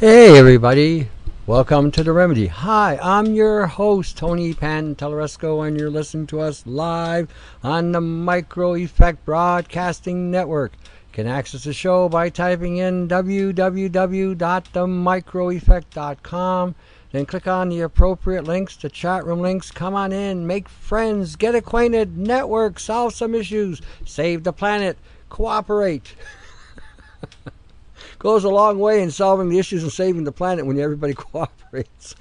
Hey everybody, welcome to The Remedy. Hi, I'm your host, Tony Pantelleresco, and you're listening to us live on the Micro Effect Broadcasting Network. You can access the show by typing in www.themicroeffect.com. Then click on the appropriate links, the chat room links. Come on in, make friends, get acquainted, network, solve some issues, save the planet, cooperate. Goes a long way in solving the issues and saving the planet when everybody cooperates.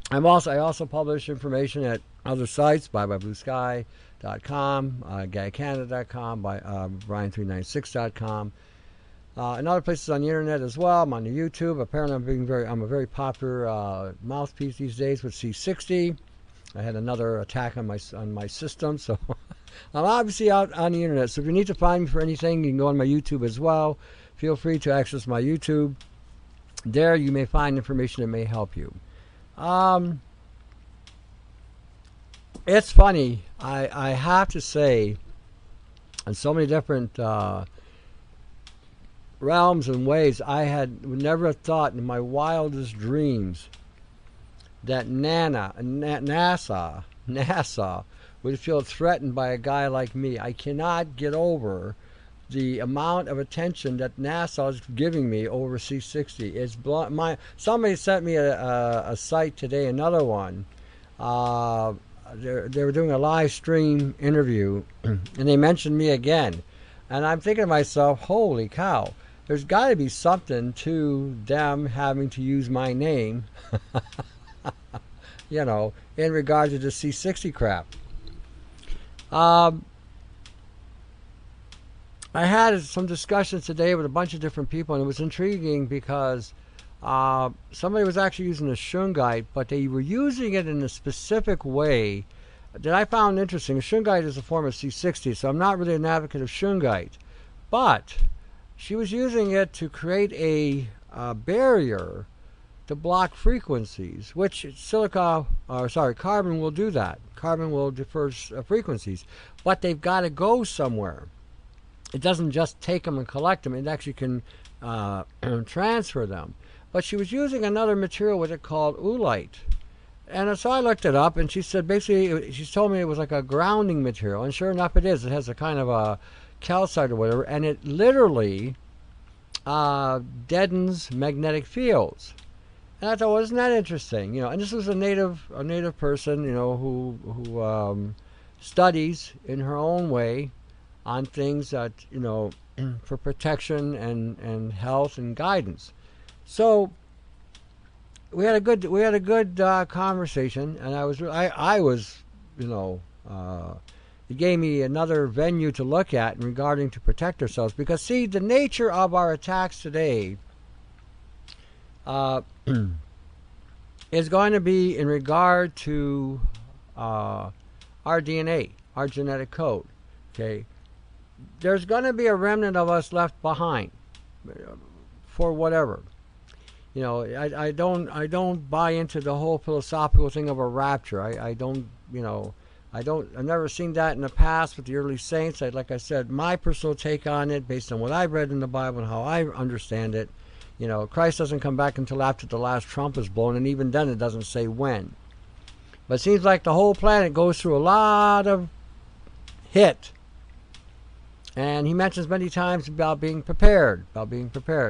I also publish information at other sites, bluesky.com, guycanada.com, brian396.com, and other places on the internet as well. I'm on the YouTube. Apparently, I'm a very popular mouthpiece these days with C60. I had another attack on my system, so I'm obviously out on the internet. So if you need to find me for anything, you can go on my YouTube as well. Feel free to access my YouTube. There you may find information that may help you. It's funny. I have to say, in so many different realms and ways, I had never thought in my wildest dreams that NASA would feel threatened by a guy like me. I cannot get over the amount of attention that NASA is giving me over C60. It's somebody sent me a site today, another one. They were doing a live stream interview, and they mentioned me again. And I'm thinking to myself, holy cow, there's got to be something to them having to use my name, you know, in regard to the C60 crap. I had some discussions today with a bunch of different people, and it was intriguing because somebody was actually using a shungite, but they were using it in a specific way that I found interesting. A shungite is a form of C60, so I'm not really an advocate of shungite, but she was using it to create a barrier to block frequencies, which carbon will do that. Carbon will diffuse frequencies, but they've got to go somewhere. It doesn't just take them and collect them. It actually can transfer them. But she was using another material with it called oolite. And so I looked it up, and she said basically, she told me it was like a grounding material. And sure enough, it is. It has a kind of a calcite or whatever, and it literally deadens magnetic fields. And I thought, well, isn't that interesting? You know, and this was a native person, you know, who studies in her own way on things that, you know, for protection and health and guidance. So we had a good conversation, and I was you know, it gave me another venue to look at regarding to protect ourselves, because see, the nature of our attacks today is going to be in regard to our DNA, our genetic code. Okay, there's going to be a remnant of us left behind for whatever. You know, I don't buy into the whole philosophical thing of a rapture. I've never seen that in the past with the early saints. Like I said, my personal take on it, based on what I've read in the Bible and how I understand it, you know, Christ doesn't come back until after the last trump is blown, and even then it doesn't say when. But it seems like the whole planet goes through a lot of hit. And he mentions many times about being prepared,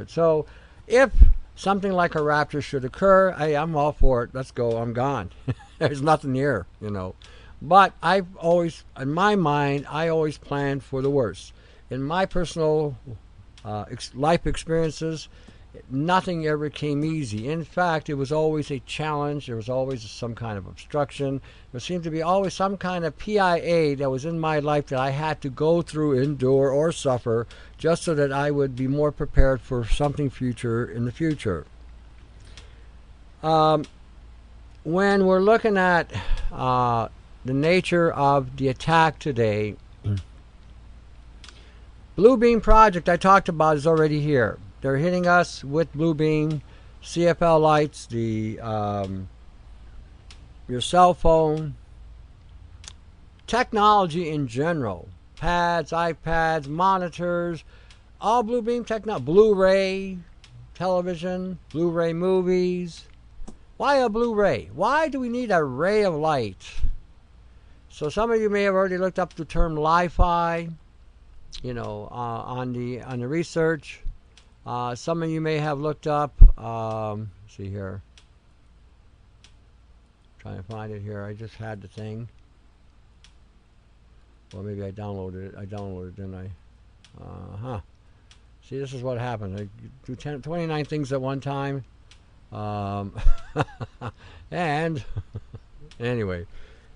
So if something like a rapture should occur, hey, I'm all for it. Let's go. I'm gone. There's nothing here, you know. But I've always, in my mind, I always plan for the worst. In my personal life experiences, nothing ever came easy. In fact, it was always a challenge. There was always some kind of obstruction. There seemed to be always some kind of PIA that was in my life that I had to go through, endure, or suffer, just so that I would be more prepared for something future in the future. When we're looking at the nature of the attack today, Blue Beam Project I talked about is already here. They're hitting us with Blue Beam, CFL lights, your cell phone, technology in general, pads, iPads, monitors, all Blue Beam technology, Blu-ray television, Blu-ray movies. Why a Blu-ray? Why do we need a ray of light? So some of you may have already looked up the term Li-Fi, you know, on the research. Some of you may have looked up. Let's see here. Trying to find it here. I just had the thing. Well, maybe I downloaded it. I downloaded it, didn't I? See, this is what happened. I do 29 things at one time. And anyway,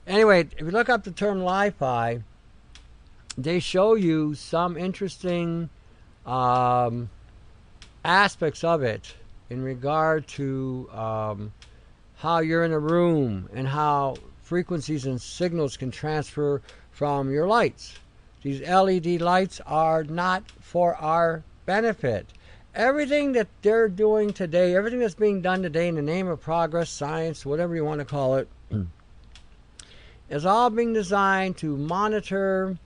if you look up the term Li-Fi, they show you some interesting aspects of it in regard to how you're in a room and how frequencies and signals can transfer from your lights. These LED lights are not for our benefit. Everything that they're doing today, everything that's being done today in the name of progress, science, whatever you want to call it, is all being designed to monitor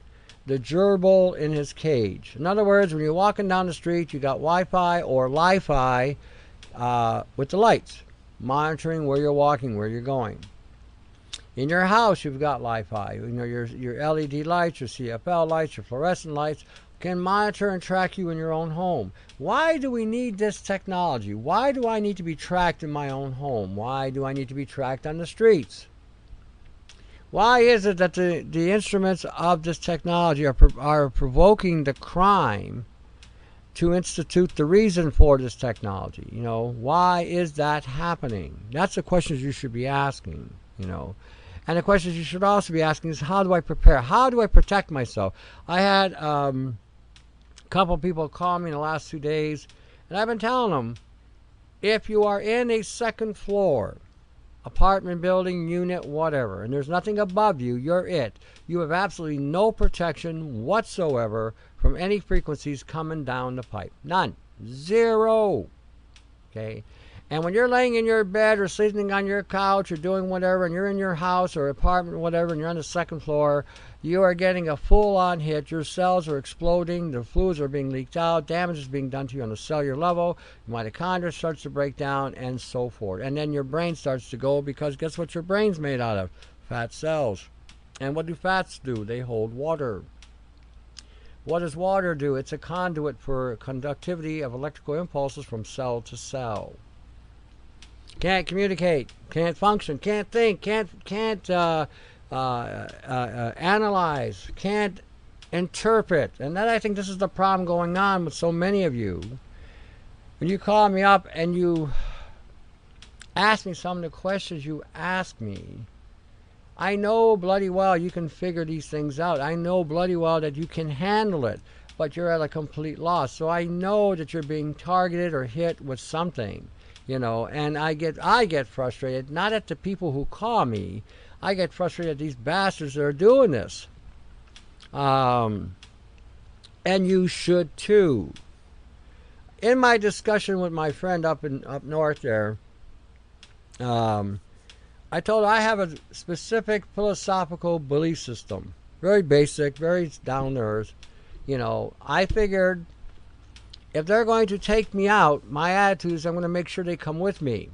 the gerbil in his cage. In other words, when you're walking down the street, you got Wi-Fi or Li-Fi with the lights, monitoring where you're walking, where you're going. In your house, you've got Li-Fi. You know, your LED lights, your CFL lights, your fluorescent lights can monitor and track you in your own home. Why do we need this technology? Why do I need to be tracked in my own home? Why do I need to be tracked on the streets? Why is it that the instruments of this technology are provoking the crime to institute the reason for this technology? You know, why is that happening? That's the questions you should be asking, you know. And the questions you should also be asking is, how do I prepare? How do I protect myself? I had a couple people call me in the last 2 days, and I've been telling them, if you are in a second floor, apartment building, unit, whatever, and there's nothing above you, you're it. You have absolutely no protection whatsoever from any frequencies coming down the pipe. None. Zero. Okay? And when you're laying in your bed or sleeping on your couch or doing whatever, and you're in your house or apartment or whatever, and you're on the second floor, you are getting a full-on hit. Your cells are exploding. The fluids are being leaked out. Damage is being done to you on a cellular level. Your mitochondria starts to break down, and so forth. And then your brain starts to go, because guess what your brain's made out of? Fat cells. And what do fats do? They hold water. What does water do? It's a conduit for conductivity of electrical impulses from cell to cell. Can't communicate, can't function, can't think, can't analyze, can't interpret. And that, I think this is the problem going on with so many of you. When you call me up and you ask me some of the questions you ask me, I know bloody well you can figure these things out. I know bloody well that you can handle it, but you're at a complete loss. So I know that you're being targeted or hit with something. You know, and I get frustrated, not at the people who call me. I get frustrated at these bastards that are doing this. And you should too. In my discussion with my friend up north there, I told her I have a specific philosophical belief system. Very basic, very down to earth. You know, I figured, if they're going to take me out, my attitude is I'm going to make sure they come with me.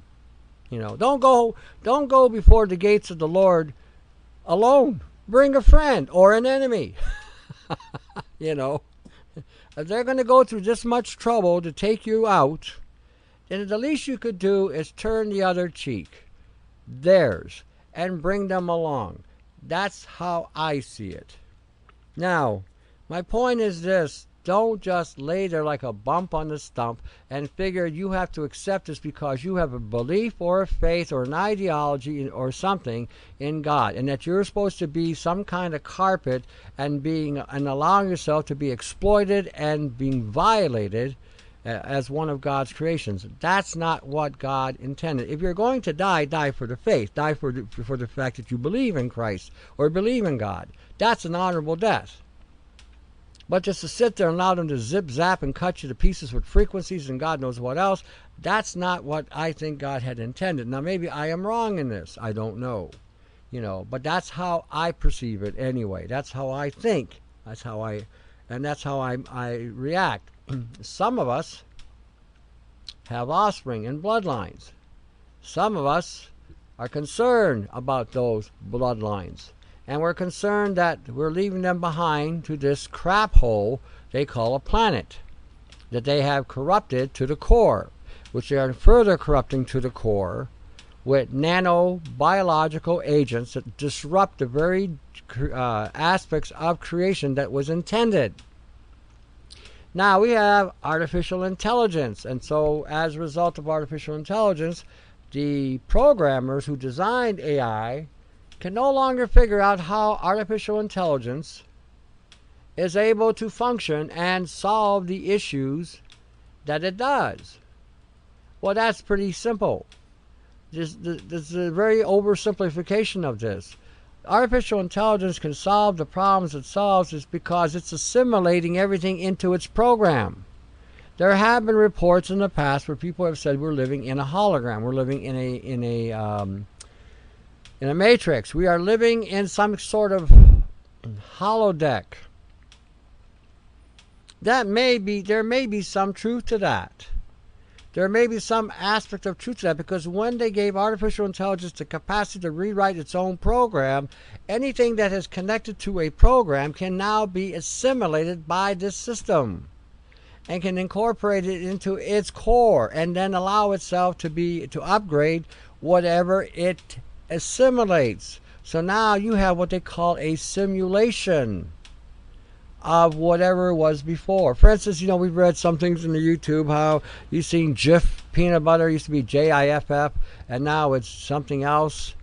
You know, don't go before the gates of the Lord alone. Bring a friend or an enemy. You know, if they're going to go through this much trouble to take you out, then the least you could do is turn the other cheek, theirs, and bring them along. That's how I see it. Now, my point is this. Don't just lay there like a bump on the stump and figure you have to accept this because you have a belief or a faith or an ideology or something in God, and that you're supposed to be some kind of carpet and allowing yourself to be exploited and being violated as one of God's creations. That's not what God intended. If you're going to die, die for the faith. Die for the fact that you believe in Christ or believe in God. That's an honorable death. But just to sit there and allow them to zip, zap, and cut you to pieces with frequencies and God knows what else, that's not what I think God had intended. Now, maybe I am wrong in this. I don't know. You know, but that's how I perceive it anyway. That's how I think. That's how I react. Some of us have offspring and bloodlines. Some of us are concerned about those bloodlines. And we're concerned that we're leaving them behind to this crap hole they call a planet, that they have corrupted to the core, which they are further corrupting to the core with nanobiological agents that disrupt the very aspects of creation that was intended. Now we have artificial intelligence, and so as a result of artificial intelligence, the programmers who designed AI can no longer figure out how artificial intelligence is able to function and solve the issues that it does. Well, that's pretty simple. This is a very oversimplification of this. Artificial intelligence can solve the problems it solves is because it's assimilating everything into its program. There have been reports in the past where people have said we're living in a hologram. We're living in a matrix. We are living in some sort of holodeck. There may be some truth to that. There may be some aspect of truth to that, because when they gave artificial intelligence the capacity to rewrite its own program, anything that is connected to a program can now be assimilated by this system and can incorporate it into its core and then allow itself to upgrade whatever it assimilates. So now you have what they call a simulation of whatever was before. For instance, we've read some things in the YouTube how you've seen Jif peanut butter used to be Jiff, and now it's something else.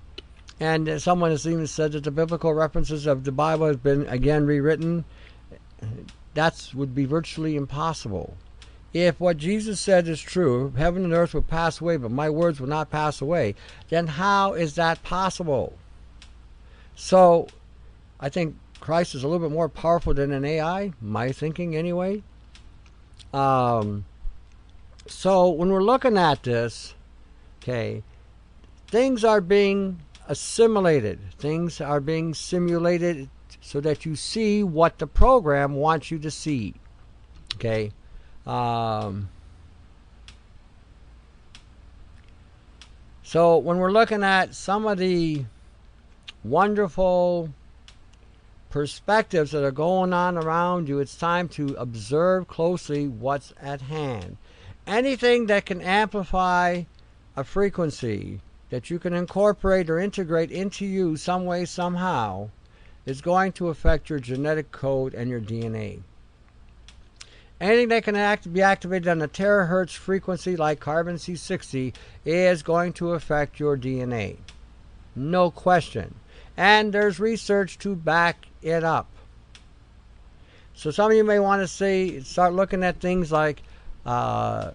And someone has even said that the biblical references of the Bible has been again rewritten. That would be virtually impossible. If what Jesus said is true, heaven and earth will pass away, but my words will not pass away, then how is that possible? So I think Christ is a little bit more powerful than an AI, my thinking anyway. So when we're looking at this, okay, things are being assimilated. Things are being simulated so that you see what the program wants you to see. Okay. So when we're looking at some of the wonderful perspectives that are going on around you, it's time to observe closely what's at hand. Anything that can amplify a frequency that you can incorporate or integrate into you some way, somehow, is going to affect your genetic code and your DNA. Anything that can be activated on a terahertz frequency like carbon C60 is going to affect your DNA. No question. And there's research to back it up. So some of you may want to start looking at things like DNA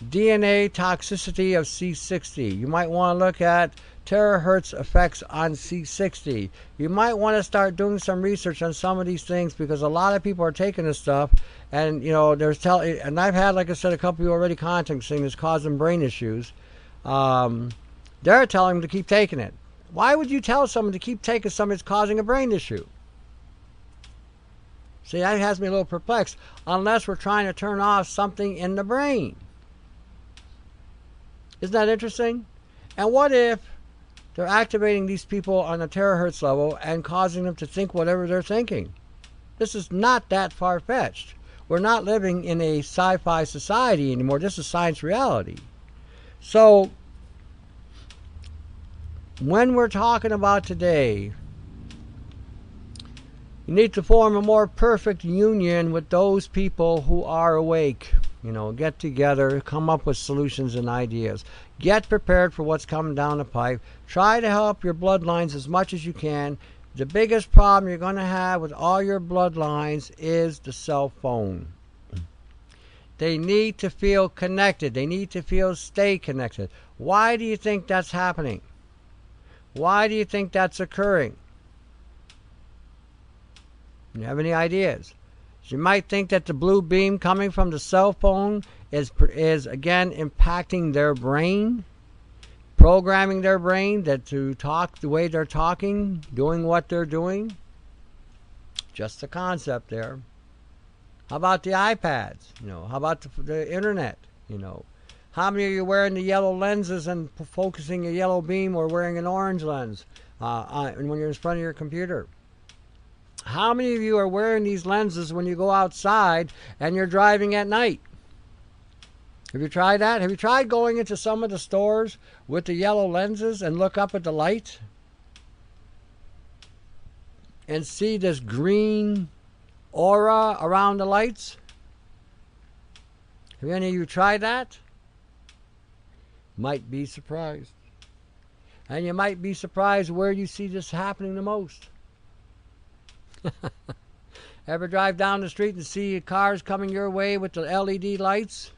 toxicity of C60. You might want to look at terahertz effects on C60. You might want to start doing some research on some of these things, because a lot of people are taking this stuff and and I've had, like I said, a couple of you already contacting it's causing brain issues. They're telling them to keep taking it. Why would you tell someone to keep taking something that's causing a brain issue? See, that has me a little perplexed, unless we're trying to turn off something in the brain. Isn't that interesting? And what if they're activating these people on a terahertz level and causing them to think whatever they're thinking? This is not that far-fetched. We're not living in a sci-fi society anymore. This is science reality. So when we're talking about today, you need to form a more perfect union with those people who are awake. Get together, come up with solutions and ideas. Get prepared for what's coming down the pipe. Try to help your bloodlines as much as you can. The biggest problem you're going to have with all your bloodlines is the cell phone. They need to feel connected. They need to stay connected. Why do you think that's happening? Why do you think that's occurring? You have any ideas? You might think that the blue beam coming from the cell phone is again impacting their brain, programming their brain to talk the way they're talking, doing what they're doing. Just a concept there. How about the iPads? How about the internet? You know, how many of you wearing the yellow lenses and focusing a yellow beam, or wearing an orange lens when you're in front of your computer? How many of you are wearing these lenses when you go outside and you're driving at night? Have you tried that? Have you tried going into some of the stores with the yellow lenses and look up at the light and see this green aura around the lights? Have any of you tried that? Might be surprised. And you might be surprised where you see this happening the most. Ever drive down the street and see cars coming your way with the LED lights?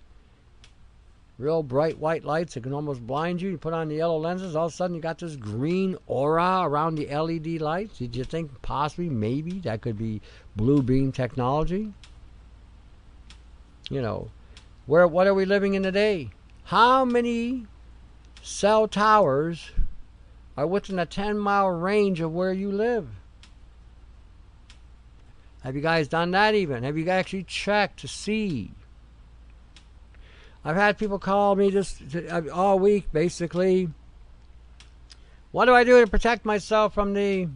Real bright white lights that can almost blind you. You put on the yellow lenses, all of a sudden you got this green aura around the LED lights. Did you think possibly, maybe, that could be blue beam technology? You know, what are we living in today? How many cell towers are within a 10-mile range of where you live? Have you guys done that even? Have you actually checked to see? I've had people call me all week, basically. What do I do to protect myself from the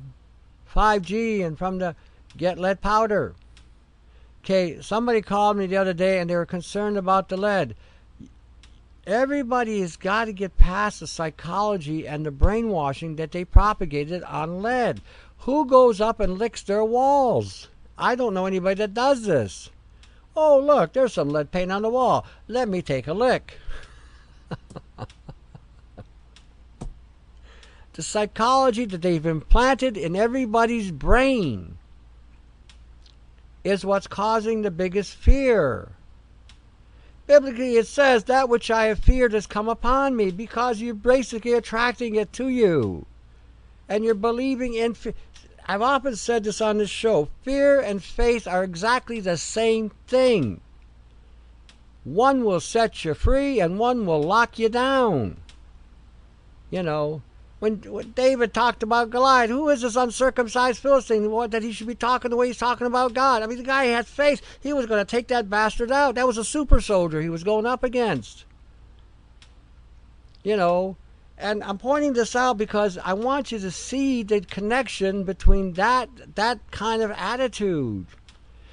5G and from the lead powder? Okay, somebody called me the other day and they were concerned about the lead. Everybody has got to get past the psychology and the brainwashing that they propagated on lead. Who goes up and licks their walls? I don't know anybody that does this. Oh, look, there's some lead paint on the wall. Let me take a lick. The psychology that they've implanted in everybody's brain is what's causing the biggest fear. Biblically, it says, that which I have feared has come upon me, because you're basically attracting it to you. And you're believing in fear. I've often said this on this show. Fear and faith are exactly the same thing. One will set you free and one will lock you down. You know, when David talked about Goliath, who is this uncircumcised Philistine that he should be talking the way he's talking about God? I mean, the guy had faith. He was going to take that bastard out. That was a super soldier he was going up against. You know, and I'm pointing this out because I want you to see the connection between that kind of attitude.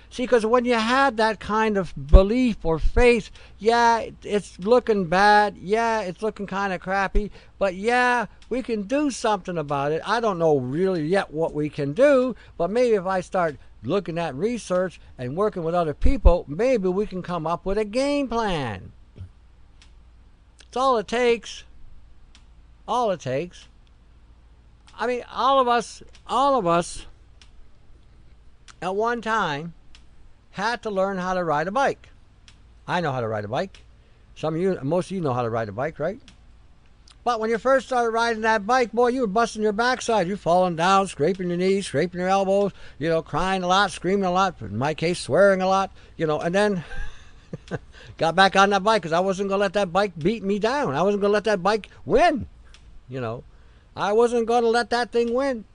See, because when you have that kind of belief or faith, yeah, it's looking bad. Yeah, it's looking kind of crappy. But yeah, we can do something about it. I don't know really yet what we can do, but maybe if I start looking at research and working with other people, maybe we can come up with a game plan. It's all it takes. All it takes. I mean, all of us at one time had to learn how to ride a bike. I know how to ride a bike. Most of you know how to ride a bike, right? But when you first started riding that bike, boy, you were busting your backside. You're falling down, scraping your knees, scraping your elbows, you know, crying a lot, screaming a lot, in my case, swearing a lot, you know, and then got back on that bike because I wasn't going to let that bike beat me down. I wasn't going to let that bike win. You know, I wasn't going to let that thing win.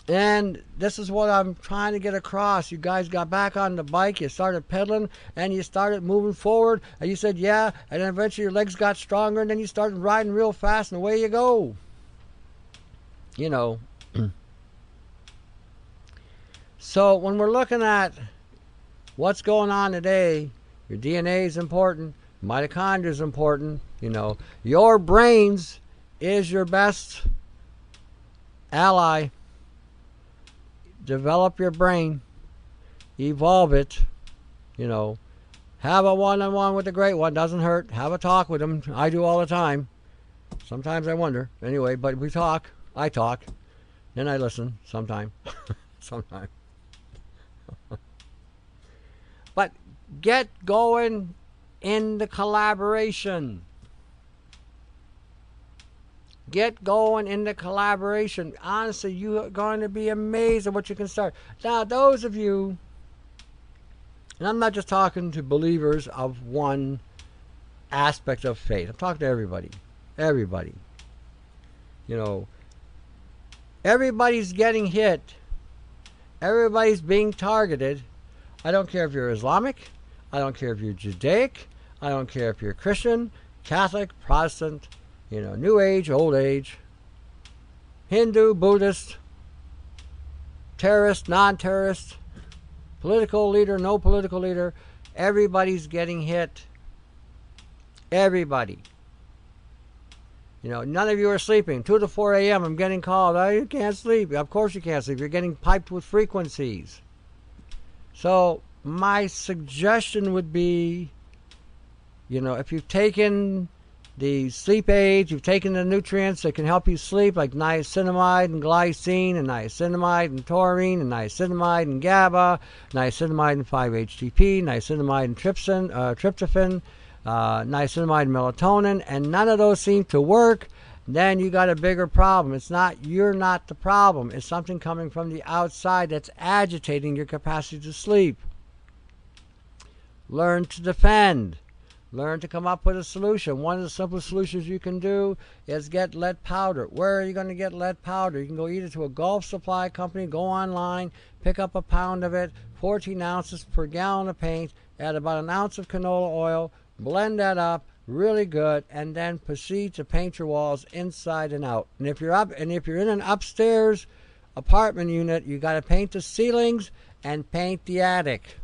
And this is what I'm trying to get across. You guys got back on the bike, you started pedaling, and you started moving forward, and you said, yeah, and then eventually your legs got stronger, and then you started riding real fast, and away you go. You know. So when we're looking at what's going on today, your DNA is important, mitochondria is important. You know, your brains is your best ally. Develop your brain, evolve it, you know, have a one-on-one with the great one, doesn't hurt, have a talk with him. I do all the time. Sometimes I wonder. Anyway, but we talk, I talk, then I listen sometime. Sometime. But get going in the collaboration. Get going in the collaboration. Honestly, you are going to be amazed at what you can start. Now, those of you, and I'm not just talking to believers of one aspect of faith. I'm talking to everybody. Everybody. You know, everybody's getting hit. Everybody's being targeted. I don't care if you're Islamic. I don't care if you're Judaic. I don't care if you're Christian, Catholic, Protestant, New Age, Old Age, Hindu, Buddhist, terrorist, non-terrorist, political leader, no political leader. Everybody's getting hit. Everybody. None of you are sleeping. 2 to 4 a.m. I'm getting called. Oh, you can't sleep. Of course you can't sleep. You're getting piped with frequencies. So my suggestion would be, if you've taken the sleep aids, you've taken the nutrients that can help you sleep, like niacinamide and glycine, and niacinamide and taurine, and niacinamide and GABA, niacinamide and 5-HTP, niacinamide and tryptophan, niacinamide and melatonin, and none of those seem to work, then you got a bigger problem. You're not the problem. It's something coming from the outside that's agitating your capacity to sleep. Learn to defend. Learn to come up with a solution. One of the simplest solutions you can do is get lead powder. Where are you going to get lead powder? You can go either to a Gulf Supply company, go online, pick up a pound of it, 14 ounces per gallon of paint, add about an ounce of canola oil, blend that up really good, and then proceed to paint your walls inside and out. And if you're in an upstairs apartment unit, you got to paint the ceilings and paint the attic.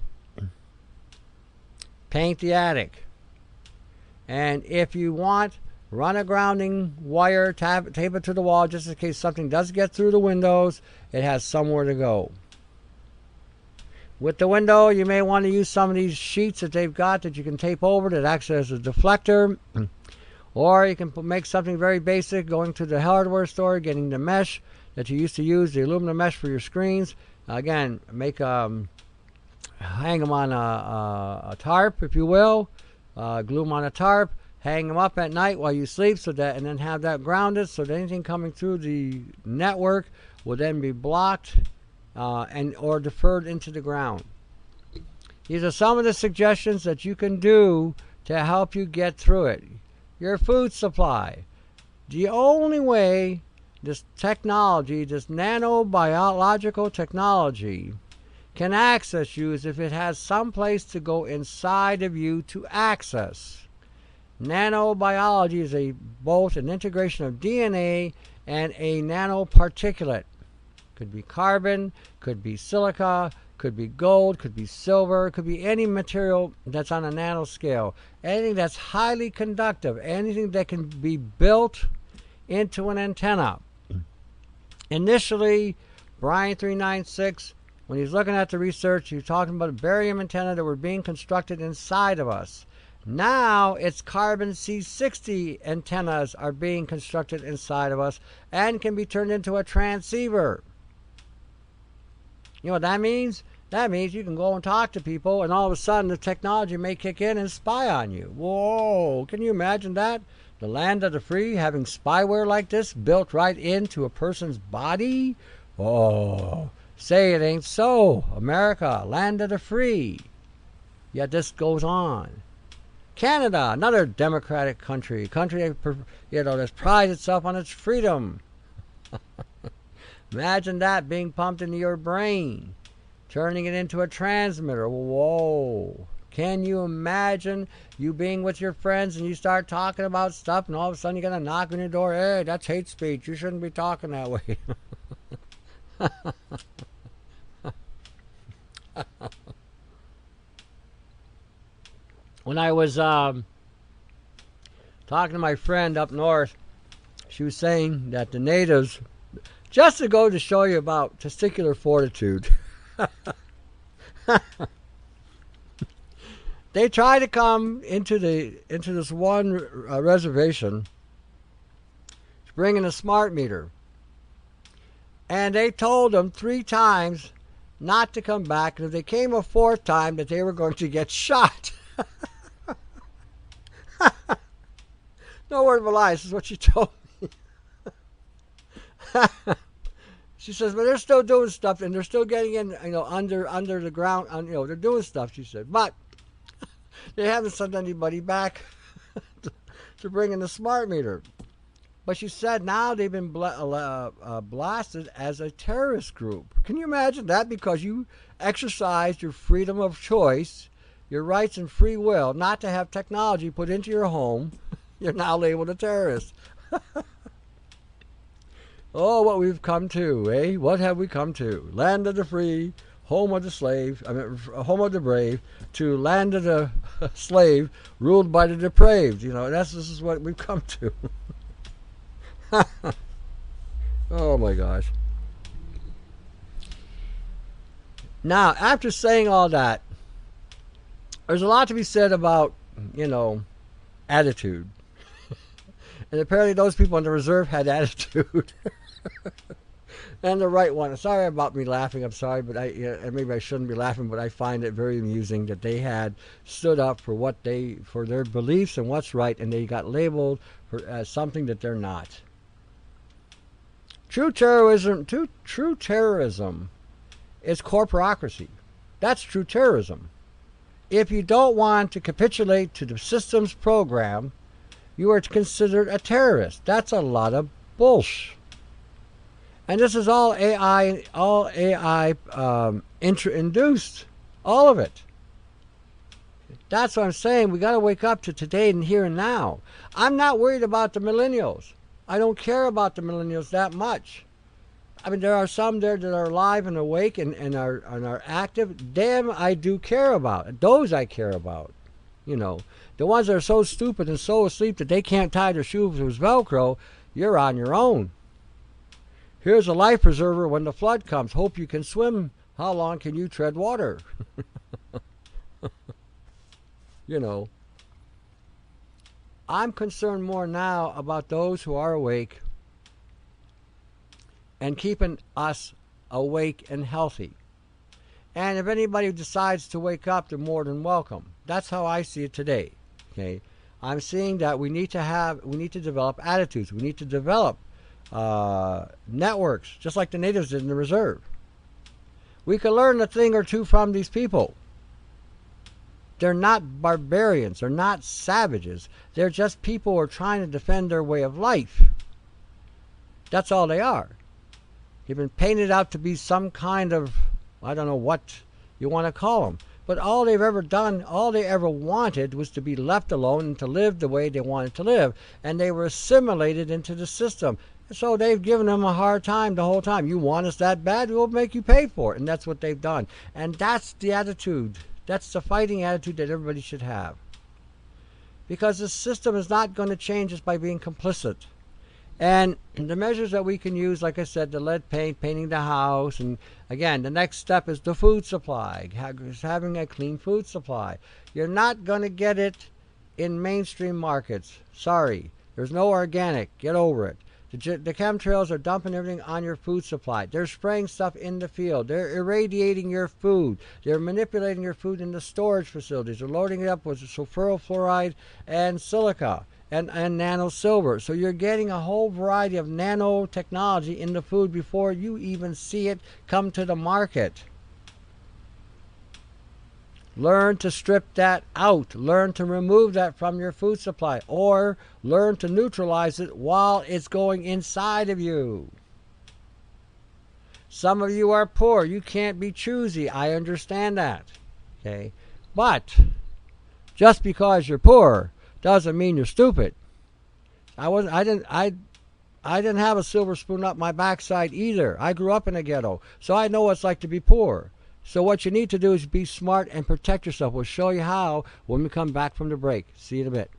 Paint the attic. And if you want, run a grounding wire, tape it to the wall just in case something does get through the windows. It has somewhere to go. With the window, you may want to use some of these sheets that they've got that you can tape over that acts as a deflector. Or you can make something very basic, going to the hardware store, getting the mesh that you used to use, the aluminum mesh for your screens. Again, hang them on a tarp, if you will. Glue them on a tarp, hang them up at night while you sleep, and then have that grounded so that anything coming through the network will then be blocked or deferred into the ground. These are some of the suggestions that you can do to help you get through it. Your food supply. The only way this technology, this nanobiological technology, can access you is if it has some place to go inside of you to access. Nanobiology is both an integration of DNA and a nanoparticulate. Could be carbon, could be silica, could be gold, could be silver, could be any material that's on a nanoscale. Anything that's highly conductive, anything that can be built into an antenna. Initially, Brian 396, when he's looking at the research, he's talking about a barium antenna that were being constructed inside of us. Now it's carbon C60 antennas are being constructed inside of us and can be turned into a transceiver. You know what that means? That means you can go and talk to people, and all of a sudden the technology may kick in and spy on you. Whoa, can you imagine that? The land of the free having spyware like this built right into a person's body? Oh, say it ain't so. America, land of the free. Yet this goes on. Canada, another democratic country that prides itself on its freedom. Imagine that being pumped into your brain, turning it into a transmitter. Whoa. Can you imagine you being with your friends and you start talking about stuff and all of a sudden you get a knock on your door? Hey, that's hate speech. You shouldn't be talking that way. When I was talking to my friend up north, she was saying that the natives, just to go to show you about testicular fortitude, they try to come into this one reservation, bringing a smart meter, and they told them 3 times not to come back, and if they came a 4th time, that they were going to get shot. No word of a lie. This is what she told me. She says, but they're still doing stuff, and they're still getting in, under the ground. They're doing stuff. She said, but they haven't sent anybody back to bring in the smart meter. But she said now they've been blasted as a terrorist group. Can you imagine that? Because you exercised your freedom of choice your rights and free will not to have technology put into your home, you're now labeled a terrorist. Oh, what we've come to, eh? What have we come to? Land of the free, home of the slave, home of the brave, to land of the slave, ruled by the depraved. This is what we've come to. Oh my gosh. Now, after saying all that, there's a lot to be said about, attitude. And apparently those people in the reserve had attitude. And the right one. Sorry about me laughing. I'm sorry, but maybe I shouldn't be laughing, but I find it very amusing that they had stood up for their beliefs and what's right, and they got labeled as something that they're not. True terrorism is corporatocracy. That's true terrorism. If you don't want to capitulate to the system's program, you are considered a terrorist. That's a lot of bullshit. And this is all AI induced. All of it. That's what I'm saying. We got to wake up to today and here and now. I'm not worried about the millennials. I don't care about the millennials that much. I mean, there are some there that are alive and awake and are active. Them I do care about. Those I care about. The ones that are so stupid and so asleep that they can't tie their shoes with Velcro, you're on your own. Here's a life preserver when the flood comes. Hope you can swim. How long can you tread water? I'm concerned more now about those who are awake and keeping us awake and healthy. And if anybody decides to wake up, they're more than welcome. That's how I see it today. Okay, I'm seeing that we need to develop attitudes. We need to develop networks, just like the natives did in the reserve. We can learn a thing or two from these people. They're not barbarians. They're not savages. They're just people who are trying to defend their way of life. That's all they are. They've been painted out to be some kind of, I don't know what you want to call them. But all they've ever done, all they ever wanted was to be left alone and to live the way they wanted to live. And they were assimilated into the system. So they've given them a hard time the whole time. You want us that bad, we'll make you pay for it. And that's what they've done. And that's the attitude. That's the fighting attitude that everybody should have. Because the system is not going to change just by being complicit. And the measures that we can use, like I said, the lead paint, painting the house, and again, the next step is the food supply, having a clean food supply. You're not going to get it in mainstream markets. Sorry, there's no organic. Get over it. The chemtrails are dumping everything on your food supply. They're spraying stuff in the field. They're irradiating your food. They're manipulating your food in the storage facilities. They're loading it up with sulfuryl fluoride and silica and nano silver. So you're getting a whole variety of nanotechnology in the food before you even see it come to the market. Learn to strip that out. Learn to remove that from your food supply. Or learn to neutralize it while it's going inside of you. Some of you are poor. You can't be choosy. I understand that. Okay? But just because you're poor doesn't mean you're stupid. I didn't have a silver spoon up my backside either. I grew up in a ghetto. So I know what it's like to be poor. So what you need to do is be smart and protect yourself. We'll show you how when we come back from the break. See you in a bit.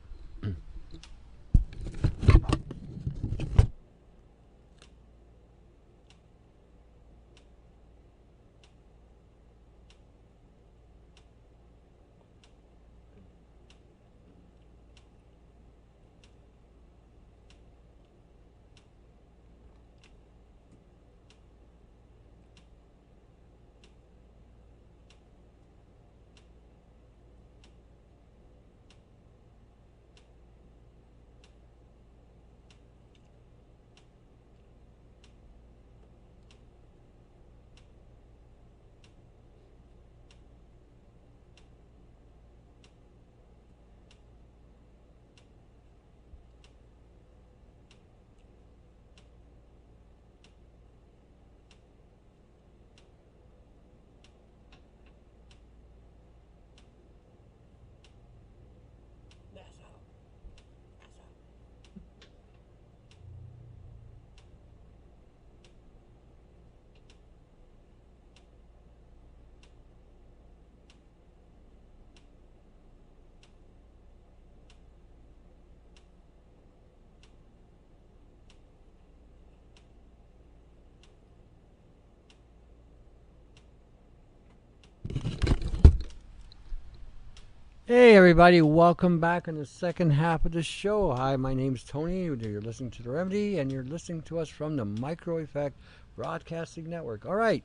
Hey everybody, welcome back in the second half of the show. Hi, my name's Tony. You're listening to The Remedy, and you're listening to us from the Micro Effect Broadcasting Network. All right.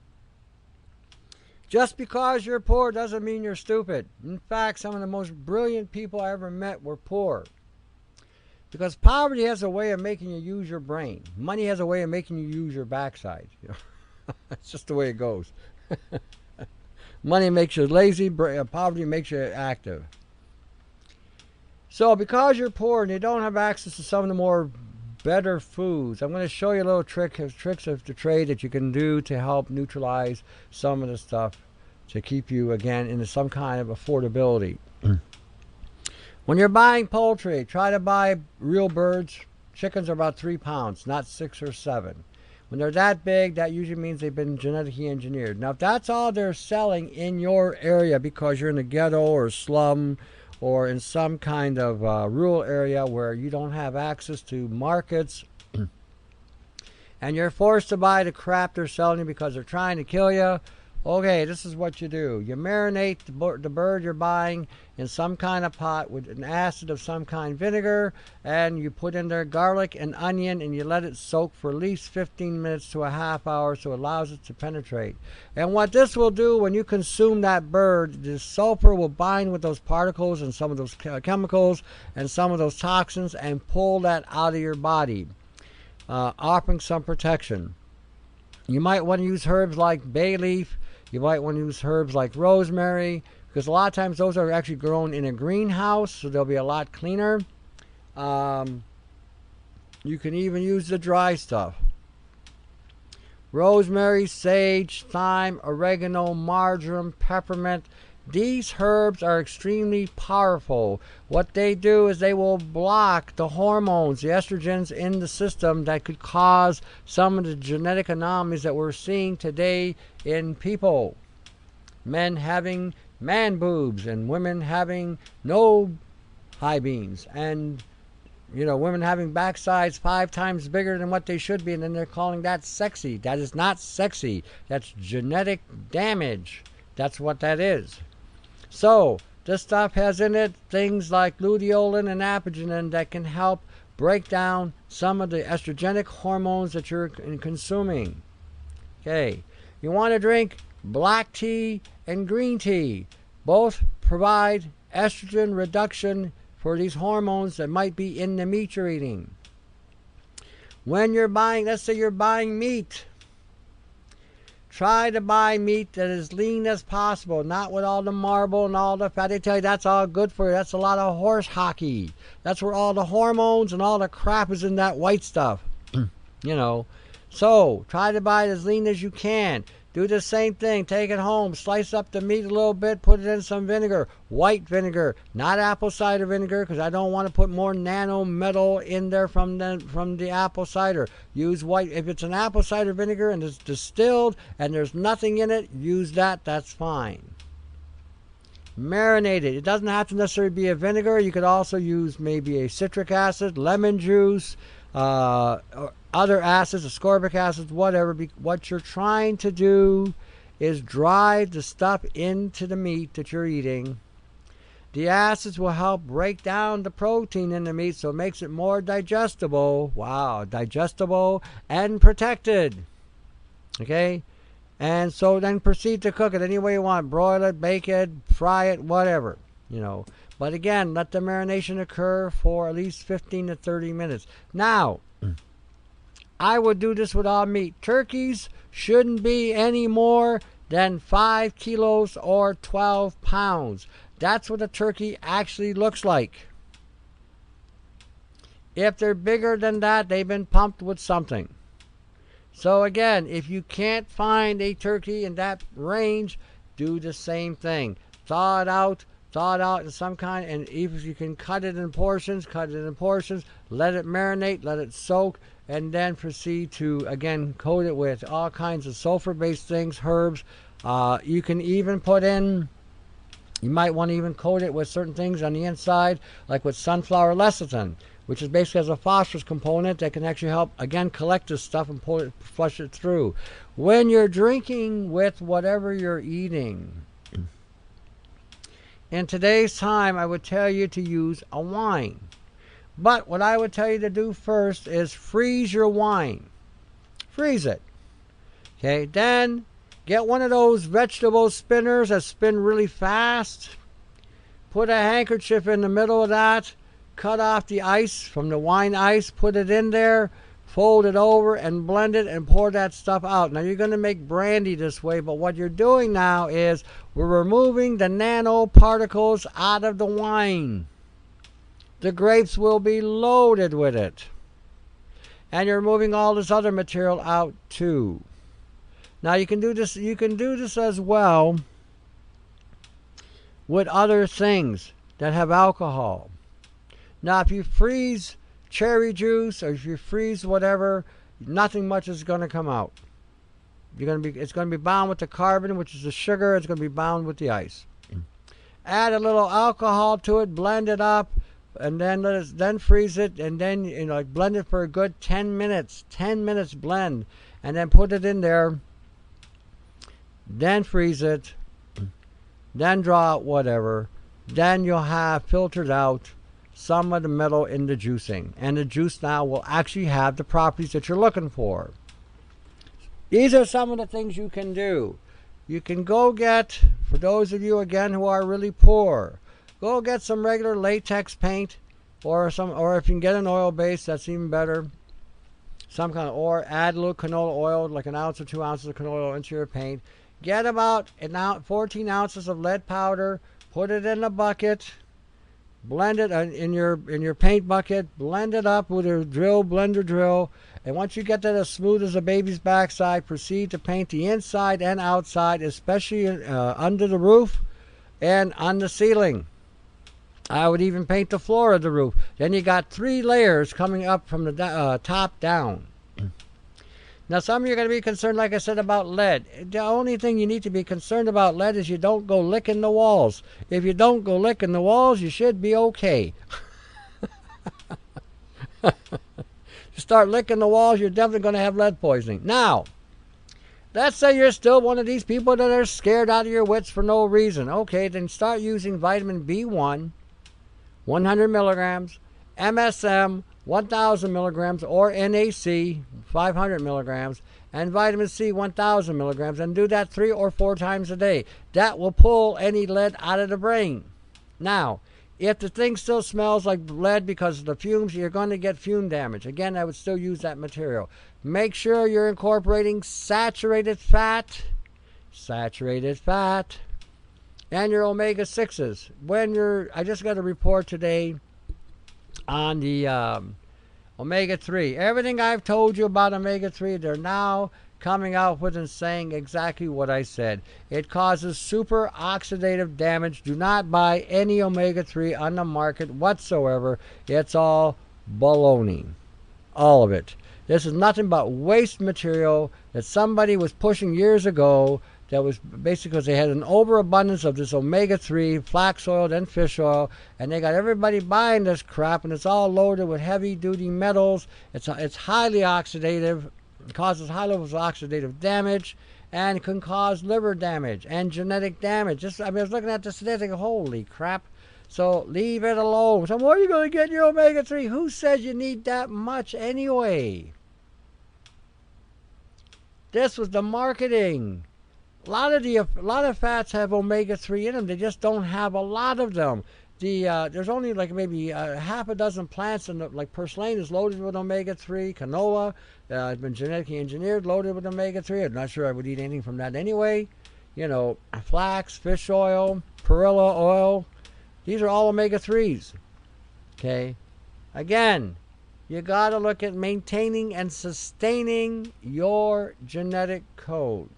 Just because you're poor doesn't mean you're stupid. In fact, some of the most brilliant people I ever met were poor. Because poverty has a way of making you use your brain. Money has a way of making you use your backside. That's just the way it goes. Money makes you lazy, poverty makes you active. So because you're poor and you don't have access to some of the more better foods, I'm going to show you a little tricks of the trade that you can do to help neutralize some of the stuff to keep you, again, into some kind of affordability. When you're buying poultry, try to buy real birds. Chickens are about 3 pounds, not 6 or 7. When they're that big, that usually means they've been genetically engineered. Now, if that's all they're selling in your area because you're in a ghetto or slum or in some kind of rural area where you don't have access to markets and you're forced to buy the crap they're selling you because they're trying to kill you, okay, this is what you do. You marinate the bird you're buying in some kind of pot with an acid of some kind, vinegar, and you put in there garlic and onion, and you let it soak for at least 15 minutes to a half hour so it allows it to penetrate. And what this will do when you consume that bird, the sulfur will bind with those particles and some of those chemicals and some of those toxins and pull that out of your body, offering some protection. You might want to use herbs like bay leaf. You might want to use herbs like rosemary, because a lot of times those are actually grown in a greenhouse, so they'll be a lot cleaner. You can even use the dry stuff. Rosemary, sage, thyme, oregano, marjoram, peppermint. These herbs are extremely powerful. What they do is they will block the hormones, the estrogens in the system that could cause some of the genetic anomalies that we're seeing today in people. Men having man boobs and women having no high beams, and women having backsides 5 times bigger than what they should be, and then they're calling that sexy. That is not sexy. That's genetic damage. That's what that is. So, this stuff has in it things like luteolin and apigenin that can help break down some of the estrogenic hormones that you're consuming. Okay, you want to drink black tea and green tea. Both provide estrogen reduction for these hormones that might be in the meat you're eating. When you're buying, let's say you're buying meat, try to buy meat that is lean as possible, not with all the marble and all the fat. They tell you that's all good for you. That's a lot of horse hockey. That's where all the hormones and all the crap is in that white stuff. So try to buy it as lean as you can. Do the same thing. Take it home. Slice up the meat a little bit. Put it in some vinegar. White vinegar. Not apple cider vinegar, because I don't want to put more nano metal in there from the apple cider. Use white. If it's an apple cider vinegar and it's distilled and there's nothing in it, use that. That's fine. Marinate it. It doesn't have to necessarily be a vinegar. You could also use maybe a citric acid, lemon juice, or other acids, ascorbic acids, whatever. What you're trying to do is drive the stuff into the meat that you're eating. The acids will help break down the protein in the meat, so it makes it more digestible. Wow, digestible and protected. Okay? And so then proceed to cook it any way you want. Broil it, bake it, fry it, whatever. But again, let the marination occur for at least 15 to 30 minutes. Now, I would do this with all meat. Turkeys shouldn't be any more than 5 kilos or 12 pounds. That's what a turkey actually looks like. If they're bigger than that, they've been pumped with something. So again, if you can't find a turkey in that range, do the same thing. Thaw it out in some kind, and if you can cut it in portions, let it marinate, let it soak, and then proceed to, again, coat it with all kinds of sulfur-based things, herbs. You can even you might want to even coat it with certain things on the inside, like with sunflower lecithin, which is basically has a phosphorus component that can actually help, again, collect this stuff and flush it through. When you're drinking with whatever you're eating, in today's time, I would tell you to use a wine. But what I would tell you to do first is freeze your wine. Freeze it. Okay, then get one of those vegetable spinners that spin really fast. Put a handkerchief in the middle of that. Cut off the ice from the wine ice. Put it in there. Fold it over and blend it and pour that stuff out. Now you're going to make brandy this way, but what you're doing now is we're removing the nanoparticles out of the wine. The grapes will be loaded with it. And you're removing all this other material out too. Now you can do this as well with other things that have alcohol. Now if you freeze cherry juice or if you freeze whatever, nothing much is going to come out. It's going to be bound with the carbon, which is the sugar. It's going to be bound with the ice. Add a little alcohol to it, blend it up, and then freeze it, and then blend it for a good 10 minutes. 10 minutes blend, and then put it in there. Then freeze it. Then draw out whatever. Then you'll have filtered out some of the metal in the juicing, and the juice now will actually have the properties that you're looking for. These are some of the things you can do. You can go get, for those of you again who are really poor, go get some regular latex paint, or if you can get an oil base, that's even better. Or add a little canola oil, like an ounce or 2 ounces of canola oil into your paint. Get about 14 ounces of lead powder, put it in a bucket. Blend it in your paint bucket. Blend it up with a blender drill. And once you get that as smooth as a baby's backside, proceed to paint the inside and outside, especially under the roof and on the ceiling. I would even paint the floor of the roof. Then you got 3 layers coming up from the top down. Now, some of you are going to be concerned, like I said, about lead. The only thing you need to be concerned about lead is you don't go licking the walls. If you don't go licking the walls, you should be okay. You start licking the walls, you're definitely going to have lead poisoning. Now, let's say you're still one of these people that are scared out of your wits for no reason. Okay, then start using vitamin B1, 100 milligrams, MSM, 1,000 milligrams, or NAC, 500 milligrams, and vitamin C, 1,000 milligrams, and do that 3 or 4 times a day. That will pull any lead out of the brain. Now, if the thing still smells like lead because of the fumes, you're going to get fume damage. Again, I would still use that material. Make sure you're incorporating saturated fat, and your omega-6s. I just got a report today on the omega-3. Everything I've told you about omega-3, they're now coming out with and saying exactly what I said. It causes super oxidative damage. Do not buy any omega-3 on the market whatsoever. It's all baloney. All of it. This is nothing but waste material that somebody was pushing years ago. That was basically because they had an overabundance of this omega-3, flax oil, and fish oil, and they got everybody buying this crap, and it's all loaded with heavy-duty metals. It's highly oxidative. It causes high levels of oxidative damage, and can cause liver damage and genetic damage. I was looking at this today, thinking, holy crap. So leave it alone. So where are you going to get your omega-3? Who says you need that much anyway? This was the marketing. A lot of fats have omega-3 in them. They just don't have a lot of them. There's only like maybe half a dozen plants, like purslane is loaded with omega-3. Canola has been genetically engineered, loaded with omega-3. I'm not sure I would eat anything from that anyway. Flax, fish oil, perilla oil. These are all omega-3s. Okay. Again, you got to look at maintaining and sustaining your genetic code.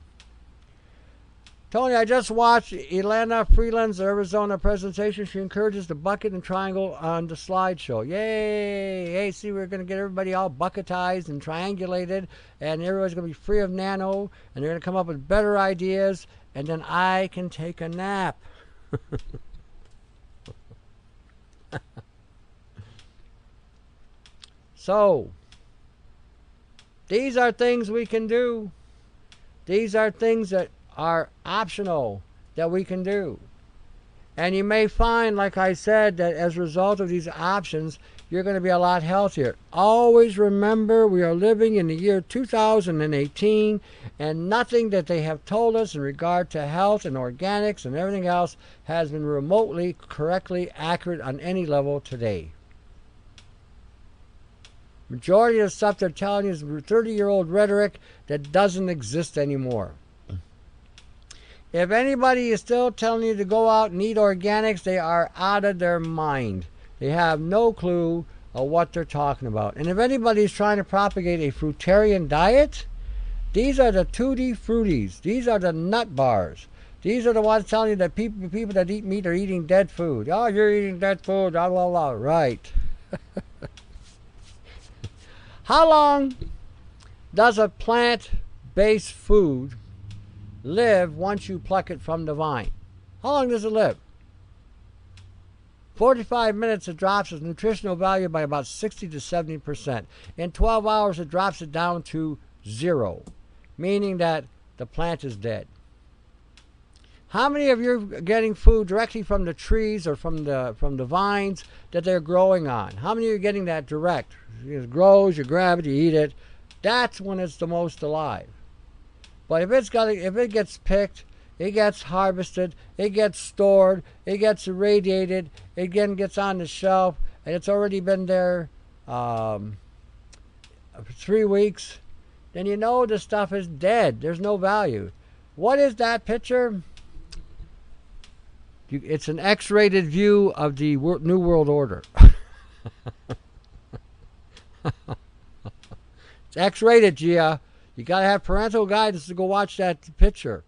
Tony, I just watched Elena Freeland's Arizona presentation. She encourages the bucket and triangle on the slideshow. Yay! Hey, see, we're going to get everybody all bucketized and triangulated, and everybody's going to be free of nano, and they're going to come up with better ideas, and then I can take a nap. So, these are things we can do. These are things that are optional that we can do. And you may find, like I said, that as a result of these options, you're going to be a lot healthier. Always remember, we are living in the year 2018, and nothing that they have told us in regard to health and organics and everything else has been remotely correctly accurate on any level today. Majority of the stuff they're telling you is 30-year-old rhetoric that doesn't exist anymore. If anybody is still telling you to go out and eat organics, they are out of their mind. They have no clue of what they're talking about. And if anybody's trying to propagate a fruitarian diet, these are the tutti fruities. These are the nut bars. These are the ones telling you that people that eat meat are eating dead food. Oh, you're eating dead food, blah, blah, blah. Right. How long does a plant-based food live once you pluck it from the vine? How long does it live? 45 minutes it drops its nutritional value by about 60 to 70%. In 12 hours it drops it down to 0, meaning that the plant is dead. How many of you are getting food directly from the trees or from the vines that they're growing on? How many are getting that direct? It grows, you grab it, you eat it. That's when it's the most alive. But if it gets picked, it gets harvested, it gets stored, it gets irradiated, it again gets on the shelf, and it's already been there for 3 weeks, then you know the stuff is dead. There's no value. What is that picture? It's an X-rated view of the New World Order. It's X-rated, Gia. You got to have parental guidance to go watch that picture.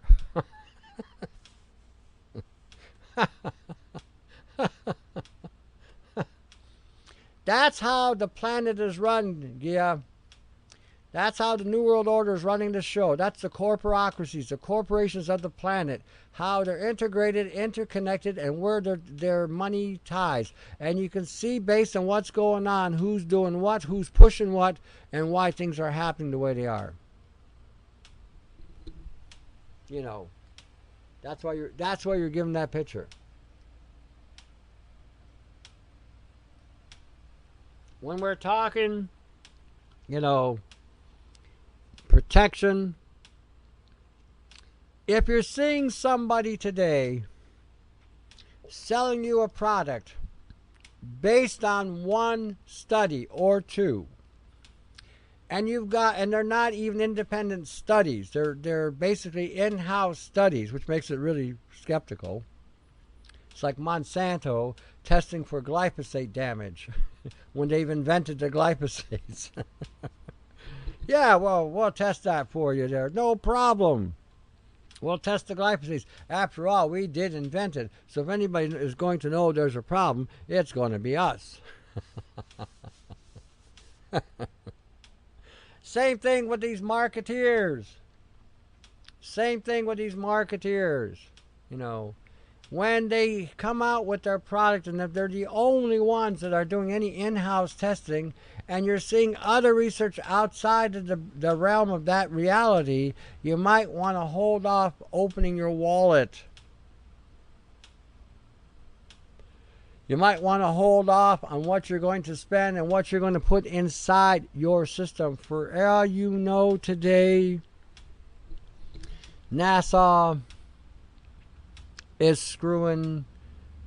That's how the planet is run, Gia. That's how the New World Order is running the show. That's the corporatocracies, the corporations of the planet, how they're integrated, interconnected, and where their money ties. And you can see based on what's going on, who's doing what, who's pushing what, and why things are happening the way they are. You know, that's why you're given that picture. When we're talking, you know, protection, if you're seeing somebody today selling you a product based on one study or two, and they're not even independent studies, they're basically in-house studies, which makes it really skeptical. It's like Monsanto testing for glyphosate damage when they've invented the glyphosates. Yeah, well, we'll test that for you there. No problem. We'll test the glyphosates. After all, we did invent it. So if anybody is going to know there's a problem, it's going to be us. Same thing with these marketeers. Same thing with these marketeers. You know, when they come out with their product, and if they're the only ones that are doing any in-house testing, and you're seeing other research outside of the realm of that reality, you might want to hold off opening your wallet. You might want to hold off on what you're going to spend and what you're going to put inside your system. For all you know today, NASA is screwing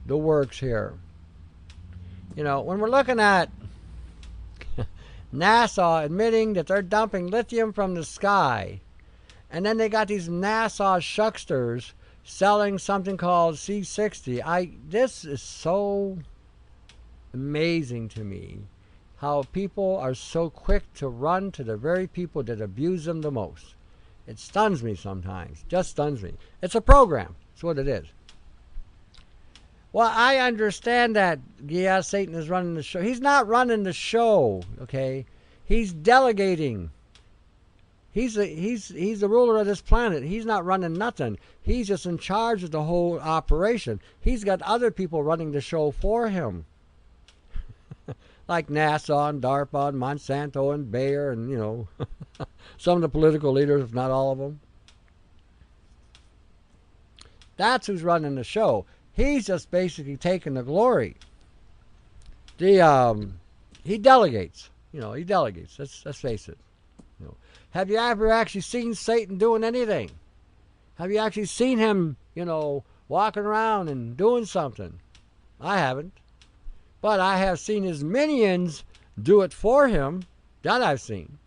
the works here. You know, when we're looking at NASA admitting that they're dumping lithium from the sky, and then they got these NASA shucksters selling something called C60. This is so amazing to me, how people are so quick to run to the very people that abuse them the most. It stuns me sometimes, just stuns me. It's a program, that's what it is. Well, I understand that, yeah, Satan is running the show. He's not running the show, okay? He's delegating. He's the ruler of this planet. He's not running nothing. He's just in charge of the whole operation. He's got other people running the show for him. Like NASA and DARPA and Monsanto and Bayer and, you know, some of the political leaders, if not all of them. That's who's running the show. He's just basically taking the glory. He delegates. He delegates. Let's face it. Have you ever actually seen Satan doing anything? Have you actually seen him, walking around and doing something? I haven't. But I have seen his minions do it for him. That I've seen.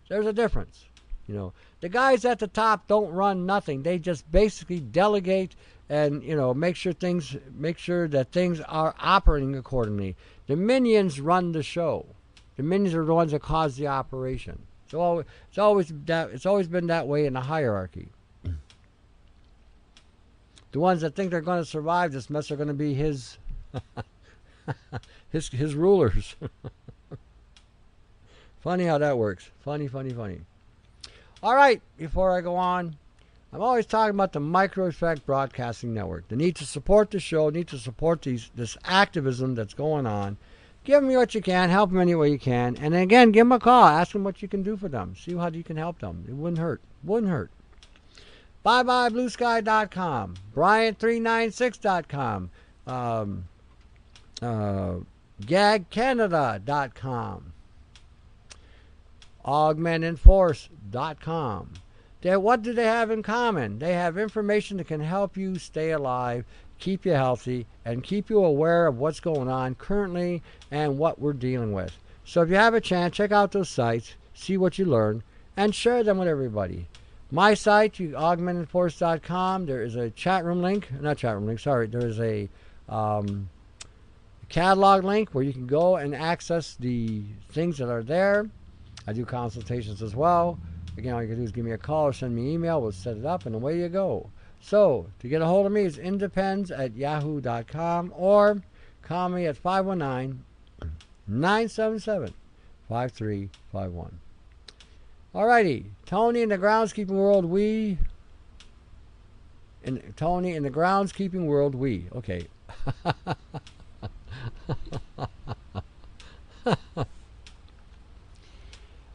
There's a difference. The guys at the top don't run nothing. They just basically delegate and, make sure that things are operating accordingly. The minions run the show. The minions are the ones that cause the operation. So it's always been that way in the hierarchy. The ones that think they're going to survive this mess are going to be his his rulers. Funny how that works. Funny. All right, before I go on, I'm always talking about the Micro Effect Broadcasting Network. The need to support the show, need to support this activism that's going on. Give them what you can, help them any way you can, and then again, give them a call. Ask them what you can do for them. See how you can help them. It wouldn't hurt. ByeByeBlueSky.com, Bryant396.com, GagCanada.com, AugmentandForce.com. What do they have in common? They have information that can help you stay alive, keep you healthy, and keep you aware of what's going on currently and what we're dealing with. So if you have a chance, check out those sites, see what you learn, and share them with everybody. My site, augmentandforce.com, there is a there is a catalog link where you can go and access the things that are there. I do consultations as well. Again, all you can do is give me a call or send me an email. We'll set it up, and away you go. So, to get a hold of me, it's independs@yahoo.com or call me at 519-977-5351. Alrighty, Tony in the groundskeeping world, Tony in the groundskeeping world, okay.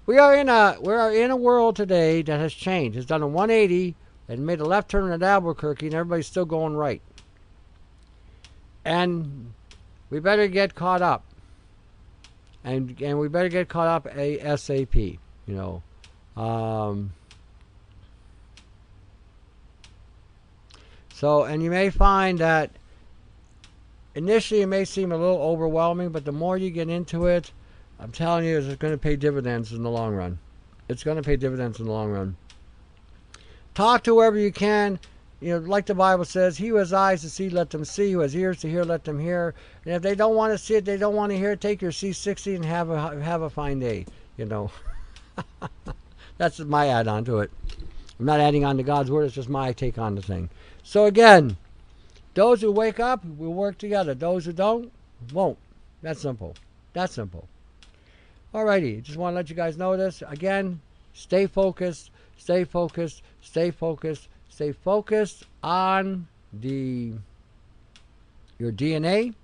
We are in a world today that has changed. It's done a 180 and made a left turn at Albuquerque, and everybody's still going right. And we better get caught up. And we better get caught up ASAP. So, and you may find that initially it may seem a little overwhelming, but the more you get into it, I'm telling you, it's going to pay dividends in the long run. It's going to pay dividends in the long run. Talk to whoever you can. Like the Bible says, he who has eyes to see, let them see. Who has ears to hear, let them hear. And if they don't want to see it, they don't want to hear it, take your C60 and have a fine day. That's my add-on to it. I'm not adding on to God's word. It's just my take on the thing. So again, those who wake up will work together. Those who don't, won't. That's simple. Alrighty, just want to let you guys know this. Again, stay focused on your DNA.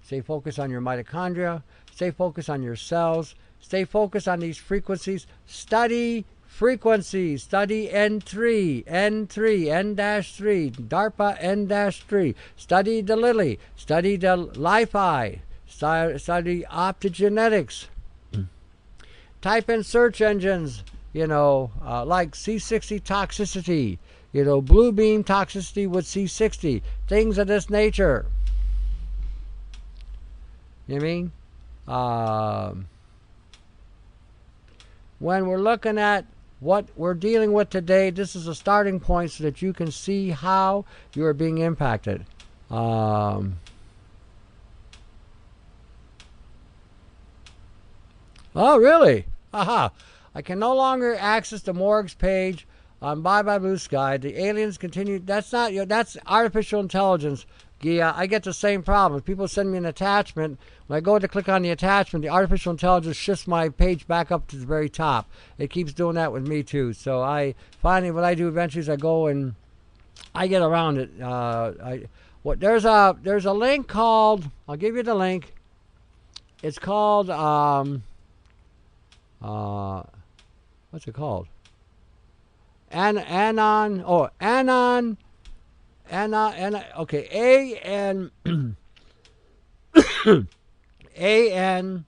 Stay focused on your mitochondria. Stay focused on your cells. Stay focused on these frequencies. Study frequencies. Study N3, N-3, DARPA N-3. Study the Lily. Study the Li-Fi. Study optogenetics. Type in search engines, like C60 toxicity, blue beam toxicity with C60, things of this nature. You know what I mean? When we're looking at what we're dealing with today, this is a starting point so that you can see how you are being impacted. Oh, really? Aha. I can no longer access the morgues page on Bye Bye Blue Sky. The aliens continue. That's not, that's artificial intelligence. Yeah, I get the same problem. If people send me an attachment, when I go to click on the attachment, the artificial intelligence shifts my page back up to the very top. It keeps doing that with me too. So what I do eventually is I go and I get around it. There's a link called, I'll give you the link. It's called, what's it called? Anonymox. okay, ANONYMOX.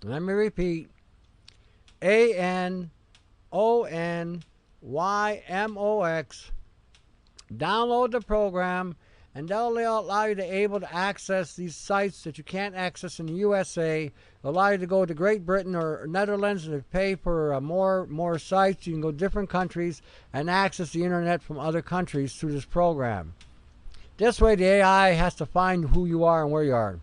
Let me repeat. ANONYMOX. Download the program, and they'll allow you to able to access these sites that you can't access in the USA. They'll allow you to go to Great Britain or Netherlands and pay for more sites. You can go to different countries and access the internet from other countries through this program. This way, the AI has to find who you are and where you are.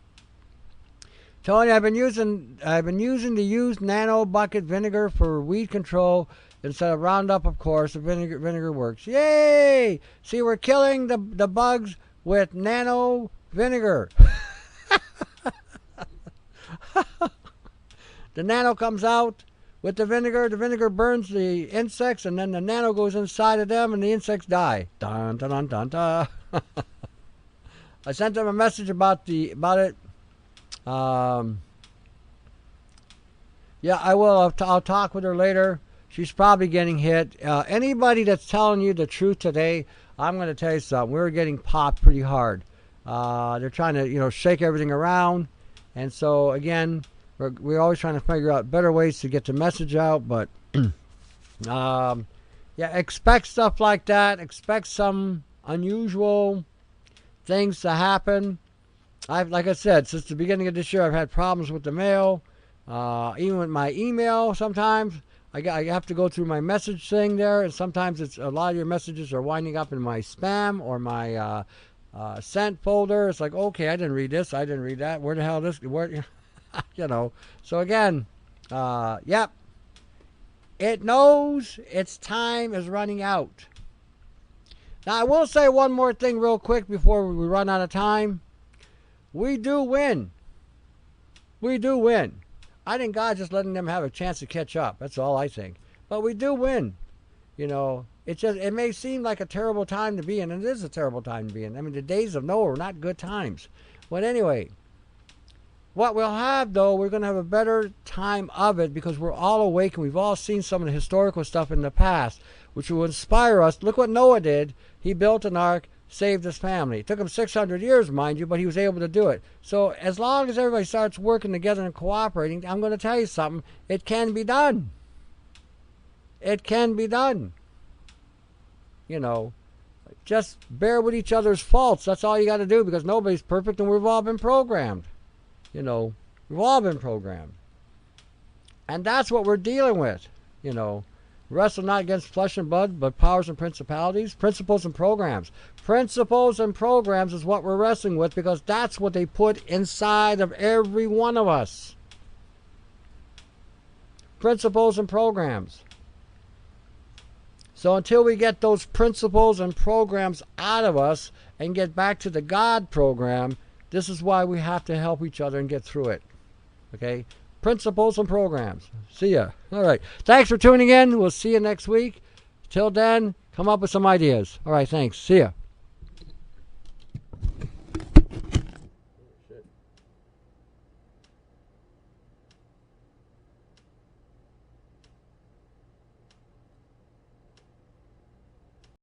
Tony, I've been using the used nano bucket vinegar for weed control instead of Roundup, of course. The vinegar works. Yay! See, we're killing the bugs with nano vinegar. The nano comes out with the vinegar burns the insects, and then the nano goes inside of them and the insects die. Dun, dun, dun, dun, dun. I sent them a message about it. Yeah, I will. I'll talk with her later. She's probably getting hit. Anybody that's telling you the truth today, I'm going to tell you something. We're getting popped pretty hard. They're trying to, shake everything around. And so, again, we're always trying to figure out better ways to get the message out. But, yeah, expect stuff like that. Expect some unusual things to happen. Like I said, since the beginning of this year, I've had problems with the mail. Even with my email, sometimes I have to go through my message thing there, and sometimes it's a lot of your messages are winding up in my spam or my sent folder. It's like, okay, I didn't read this, I didn't read that. Where the hell this? Where, So again, yep, it knows its time is running out. Now I will say one more thing real quick before we run out of time. We do win. We do win. I think God's just letting them have a chance to catch up. That's all I think. But we do win. It may seem like a terrible time to be in, and it is a terrible time to be in. I mean, the days of Noah were not good times. But anyway, what we'll have, though, we're going to have a better time of it because we're all awake and we've all seen some of the historical stuff in the past, which will inspire us. Look what Noah did. He built an ark, saved his family. It took him 600 years, mind you, but he was able to do it. So as long as everybody starts working together and cooperating, I'm going to tell you something. It can be done. It can be done. Just bear with each other's faults. That's all you got to do because nobody's perfect and we've all been programmed. We've all been programmed. And that's what we're dealing with. Wrestle not against flesh and blood, but powers and principalities, principles and programs. Principles and programs is what we're wrestling with because that's what they put inside of every one of us. Principles and programs. So until we get those principles and programs out of us and get back to the God program, this is why we have to help each other and get through it. Okay? Principles and programs. See ya. All right. Thanks for tuning in. We'll see you next week. Till then, come up with some ideas. All right. Thanks. See ya.